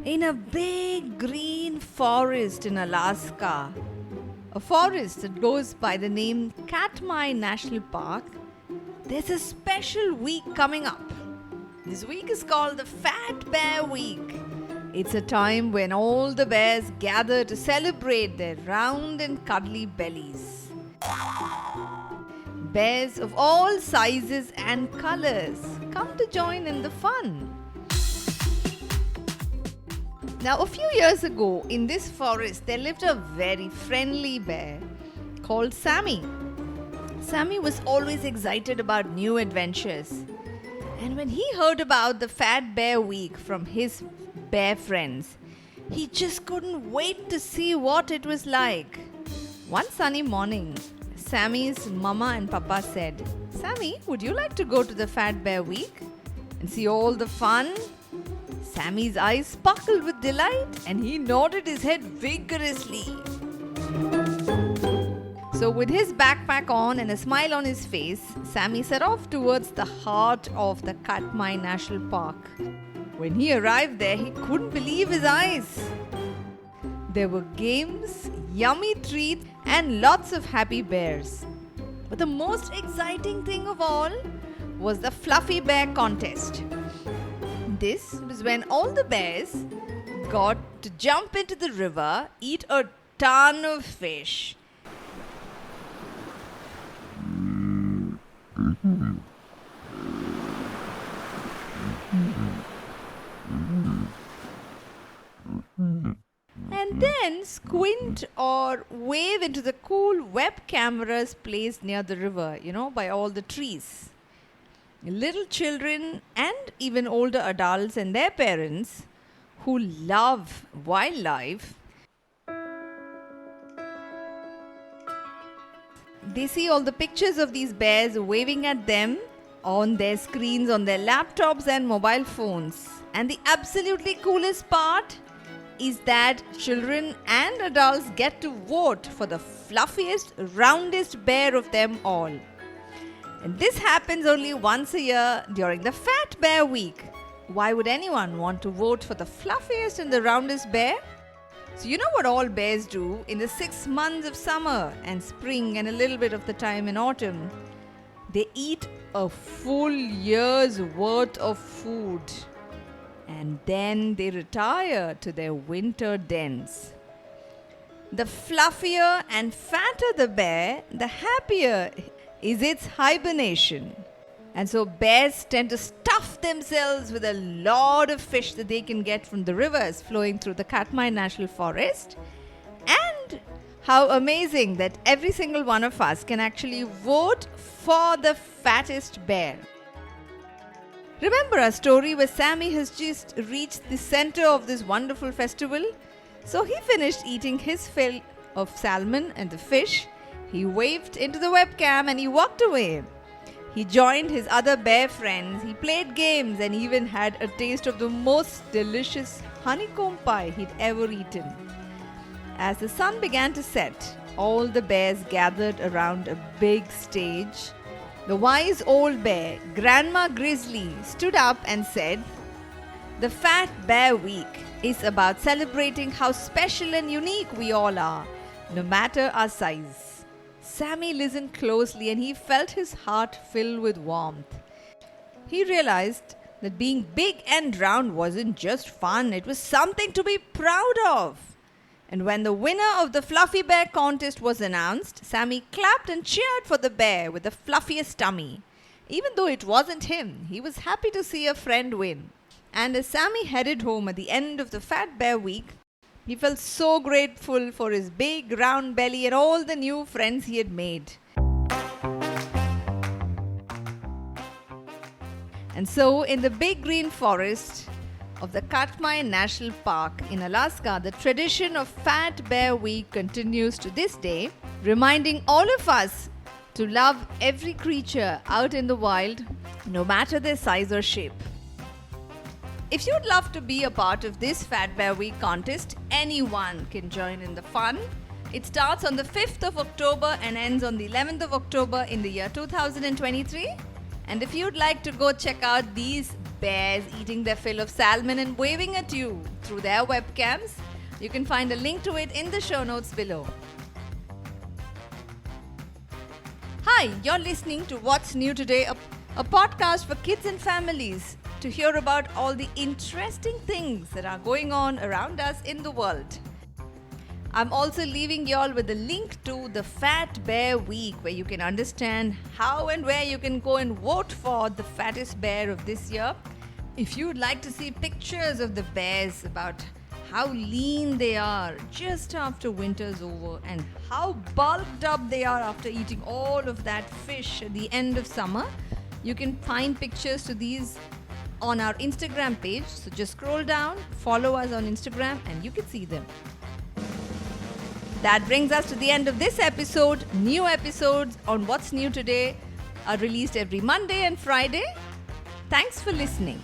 In a big green forest in Alaska, a forest that goes by the name Katmai National Park, there's a special week coming up. This week is called the Fat Bear Week. It's a time when all the bears gather to celebrate their round and cuddly bellies. Bears of all sizes and colors come to join in the fun. Now, a few years ago, in this forest, there lived a very friendly bear called Sammy. Sammy was always excited about new adventures. And when he heard about the Fat Bear Week from his bear friends, he just couldn't wait to see what it was like. One sunny morning, Sammy's mama and papa said, "Sammy, would you like to go to the Fat Bear Week and see all the fun?" Sammy's eyes sparkled with delight and he nodded his head vigorously. So with his backpack on and a smile on his face, Sammy set off towards the heart of the Katmai National Park. When he arrived there, he couldn't believe his eyes. There were games, yummy treats, and lots of happy bears. But the most exciting thing of all was the Fluffy Bear Contest. This was when all the bears got to jump into the river, eat a ton of fish. And then squint or wave into the cool web cameras placed near the river, by all the trees. Little children and even older adults and their parents who love wildlife, they see all the pictures of these bears waving at them on their screens, on their laptops and mobile phones. And the absolutely coolest part is that children and adults get to vote for the fluffiest, roundest bear of them all. And this happens only once a year during the Fat Bear Week. Why would anyone want to vote for the fluffiest and the roundest bear? So you know what all bears do in the 6 months of summer and spring and a little bit of the time in autumn? They eat a full year's worth of food. And then they retire to their winter dens. The fluffier and fatter the bear, the happier is its hibernation. And so bears tend to stuff themselves with a lot of fish that they can get from the rivers flowing through the Katmai National Forest. And how amazing that every single one of us can actually vote for the fattest bear. Remember our story where Sammy has just reached the center of this wonderful festival? So he finished eating his fill of salmon and the fish. He waved into the webcam and he walked away. He joined his other bear friends, he played games and even had a taste of the most delicious honeycomb pie he'd ever eaten. As the sun began to set, all the bears gathered around a big stage. The wise old bear, Grandma Grizzly, stood up and said, "The Fat Bear Week is about celebrating how special and unique we all are, no matter our size." Sammy listened closely and he felt his heart fill with warmth. He realized that being big and round wasn't just fun, it was something to be proud of. And when the winner of the Fluffy Bear Contest was announced, Sammy clapped and cheered for the bear with the fluffiest tummy. Even though it wasn't him, he was happy to see a friend win. And as Sammy headed home at the end of the Fat Bear Week, he felt so grateful for his big round belly and all the new friends he had made. And so, in the big green forest of the Katmai National Park in Alaska, the tradition of Fat Bear Week continues to this day, reminding all of us to love every creature out in the wild, no matter their size or shape. If you'd love to be a part of this Fat Bear Week contest, anyone can join in the fun. It starts on the 5th of October and ends on the 11th of October in the year 2023. And if you'd like to go check out these bears eating their fill of salmon and waving at you through their webcams, you can find a link to it in the show notes below. Hi, you're listening to What's New Today, a podcast for kids and families to hear about all the interesting things that are going on around us in the world. I'm also leaving y'all with a link to the Fat Bear Week, where you can understand how and where you can go and vote for the fattest bear of this year. If you'd like to see pictures of the bears, about how lean they are just after winter's over and how bulked up they are after eating all of that fish at the end of summer, you can find pictures to these on our Instagram page. So just scroll down, follow us on Instagram, and you can see them. That brings us to the end of this episode. New episodes on What's New Today are released every Monday and Friday. Thanks for listening.